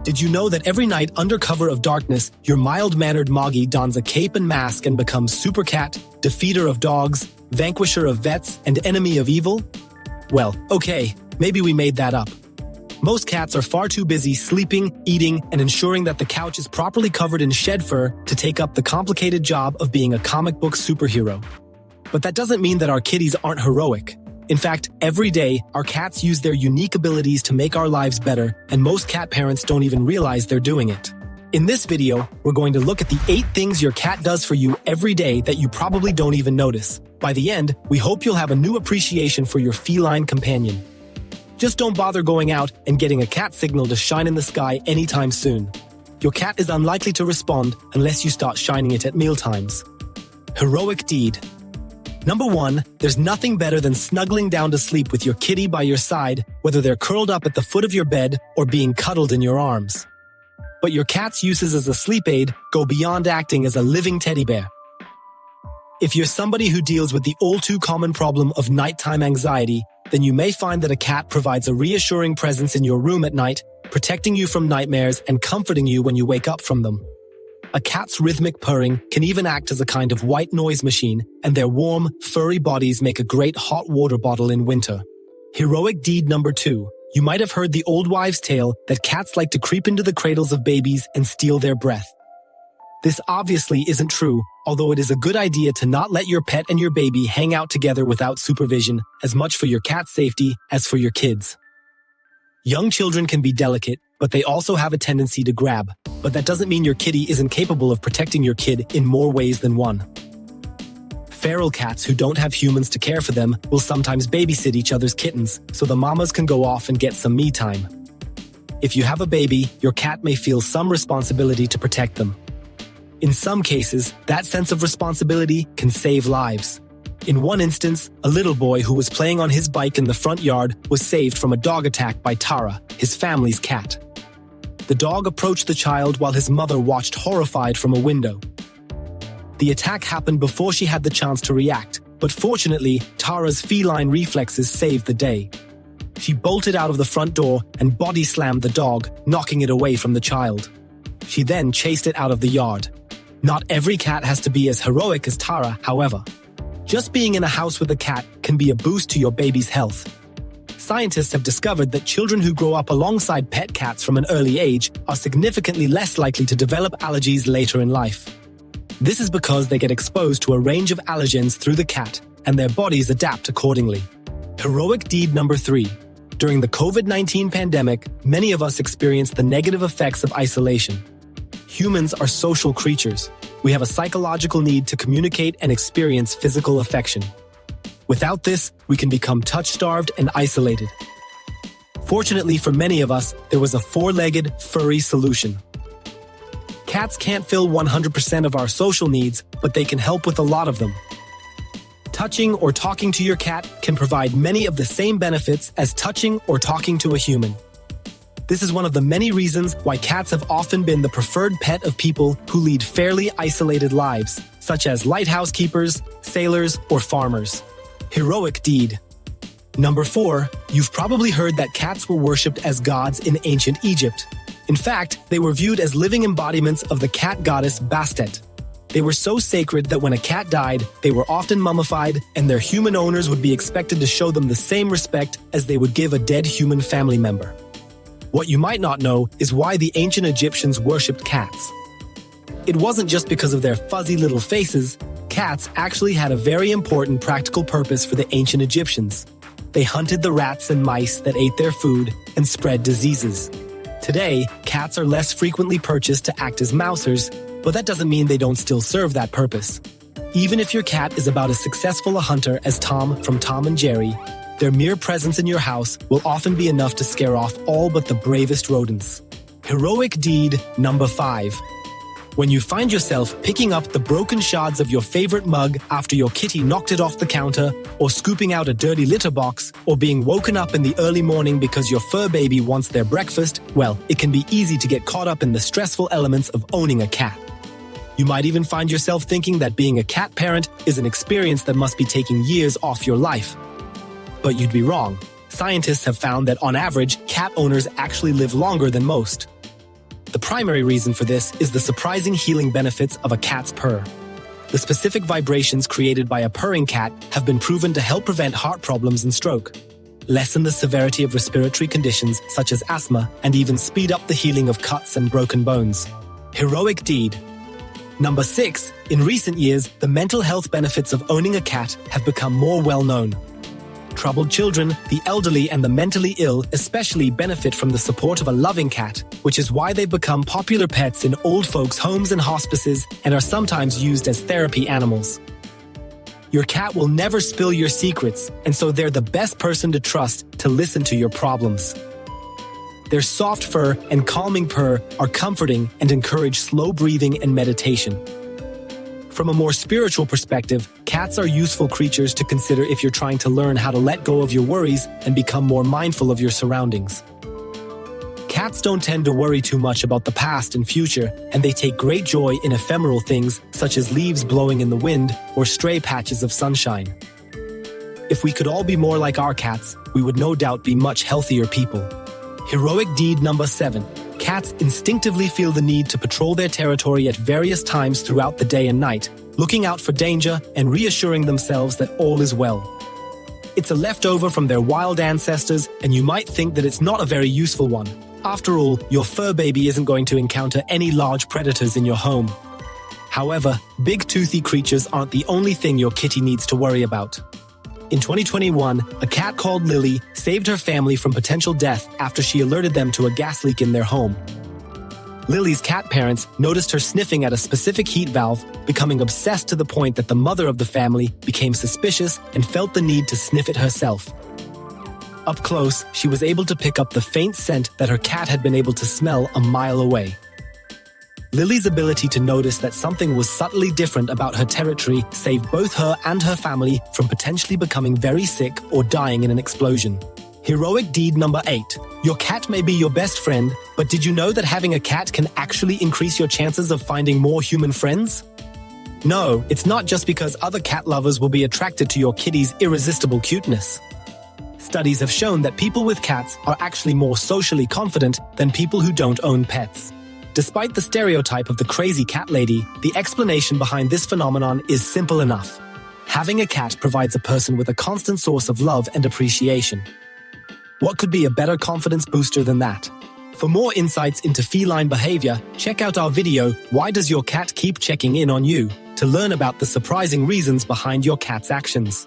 Did you know that every night under cover of darkness, your mild-mannered Moggy dons a cape and mask and becomes Super Cat, defeater of dogs, vanquisher of vets, and enemy of evil? Well, okay, maybe we made that up. Most cats are far too busy sleeping, eating, and ensuring that the couch is properly covered in shed fur to take up the complicated job of being a comic book superhero. But that doesn't mean that our kitties aren't heroic. In fact, every day, our cats use their unique abilities to make our lives better, and most cat parents don't even realize they're doing it. In this video, we're going to look at the 8 things your cat does for you every day that you probably don't even notice. By the end, we hope you'll have a new appreciation for your feline companion. Just don't bother going out and getting a cat signal to shine in the sky anytime soon. Your cat is unlikely to respond unless you start shining it at mealtimes. Heroic deed. Number 1, there's nothing better than snuggling down to sleep with your kitty by your side, whether they're curled up at the foot of your bed or being cuddled in your arms. But your cat's uses as a sleep aid go beyond acting as a living teddy bear. If you're somebody who deals with the all-too-common problem of nighttime anxiety, then you may find that a cat provides a reassuring presence in your room at night, protecting you from nightmares and comforting you when you wake up from them. A cat's rhythmic purring can even act as a kind of white noise machine, and their warm, furry bodies make a great hot water bottle in winter. Heroic deed number 2. You might have heard the old wives' tale that cats like to creep into the cradles of babies and steal their breath. This obviously isn't true, although it is a good idea to not let your pet and your baby hang out together without supervision, as much for your cat's safety as for your kids'. Young children can be delicate, but they also have a tendency to grab. But that doesn't mean your kitty isn't capable of protecting your kid in more ways than one. Feral cats who don't have humans to care for them will sometimes babysit each other's kittens, so the mamas can go off and get some me time. If you have a baby, your cat may feel some responsibility to protect them. In some cases, that sense of responsibility can save lives. In one instance, a little boy who was playing on his bike in the front yard was saved from a dog attack by Tara, his family's cat. The dog approached the child while his mother watched horrified from a window. The attack happened before she had the chance to react, but fortunately, Tara's feline reflexes saved the day. She bolted out of the front door and body slammed the dog, knocking it away from the child. She then chased it out of the yard. Not every cat has to be as heroic as Tara, however. Just being in a house with a cat can be a boost to your baby's health. Scientists have discovered that children who grow up alongside pet cats from an early age are significantly less likely to develop allergies later in life. This is because they get exposed to a range of allergens through the cat, and their bodies adapt accordingly. Heroic deed number 3. During the COVID-19 pandemic, many of us experienced the negative effects of isolation. Humans are social creatures. We have a psychological need to communicate and experience physical affection. Without this, we can become touch-starved and isolated. Fortunately for many of us, there was a 4-legged, furry solution. Cats can't fill 100% of our social needs, but they can help with a lot of them. Touching or talking to your cat can provide many of the same benefits as touching or talking to a human. This is one of the many reasons why cats have often been the preferred pet of people who lead fairly isolated lives, such as lighthouse keepers, sailors, or farmers. Heroic deed. Number 4, you've probably heard that cats were worshipped as gods in ancient Egypt. In fact, they were viewed as living embodiments of the cat goddess Bastet. They were so sacred that when a cat died, they were often mummified, and their human owners would be expected to show them the same respect as they would give a dead human family member. What you might not know is why the ancient Egyptians worshipped cats. It wasn't just because of their fuzzy little faces. Cats actually had a very important practical purpose for the ancient Egyptians. They hunted the rats and mice that ate their food and spread diseases. Today, cats are less frequently purchased to act as mousers, but that doesn't mean they don't still serve that purpose. Even if your cat is about as successful a hunter as Tom from Tom and Jerry, their mere presence in your house will often be enough to scare off all but the bravest rodents. Heroic deed number 5. When you find yourself picking up the broken shards of your favorite mug after your kitty knocked it off the counter, or scooping out a dirty litter box, or being woken up in the early morning because your fur baby wants their breakfast, well, it can be easy to get caught up in the stressful elements of owning a cat. You might even find yourself thinking that being a cat parent is an experience that must be taking years off your life. But you'd be wrong. Scientists have found that on average, cat owners actually live longer than most. The primary reason for this is the surprising healing benefits of a cat's purr. The specific vibrations created by a purring cat have been proven to help prevent heart problems and stroke, lessen the severity of respiratory conditions such as asthma, and even speed up the healing of cuts and broken bones. Heroic deed. Number 6. In recent years, the mental health benefits of owning a cat have become more well-known. Troubled children, the elderly, and the mentally ill especially benefit from the support of a loving cat, which is why they've become popular pets in old folks' homes and hospices and are sometimes used as therapy animals. Your cat will never spill your secrets, and so they're the best person to trust to listen to your problems. Their soft fur and calming purr are comforting and encourage slow breathing and meditation. From a more spiritual perspective, cats are useful creatures to consider if you're trying to learn how to let go of your worries and become more mindful of your surroundings. Cats don't tend to worry too much about the past and future, and they take great joy in ephemeral things such as leaves blowing in the wind or stray patches of sunshine. If we could all be more like our cats, we would no doubt be much healthier people. Heroic deed number 7. Cats instinctively feel the need to patrol their territory at various times throughout the day and night, looking out for danger and reassuring themselves that all is well. It's a leftover from their wild ancestors, and you might think that it's not a very useful one. After all, your fur baby isn't going to encounter any large predators in your home. However, big toothy creatures aren't the only thing your kitty needs to worry about. In 2021, a cat called Lily saved her family from potential death after she alerted them to a gas leak in their home. Lily's cat parents noticed her sniffing at a specific heat valve, becoming obsessed to the point that the mother of the family became suspicious and felt the need to sniff it herself. Up close, she was able to pick up the faint scent that her cat had been able to smell a mile away. Lily's ability to notice that something was subtly different about her territory saved both her and her family from potentially becoming very sick or dying in an explosion. Heroic deed number 8. Your cat may be your best friend, but did you know that having a cat can actually increase your chances of finding more human friends? No, it's not just because other cat lovers will be attracted to your kitty's irresistible cuteness. Studies have shown that people with cats are actually more socially confident than people who don't own pets. Despite the stereotype of the crazy cat lady, the explanation behind this phenomenon is simple enough. Having a cat provides a person with a constant source of love and appreciation. What could be a better confidence booster than that? For more insights into feline behavior, check out our video, Why Does Your Cat Keep Checking In on You?, to learn about the surprising reasons behind your cat's actions.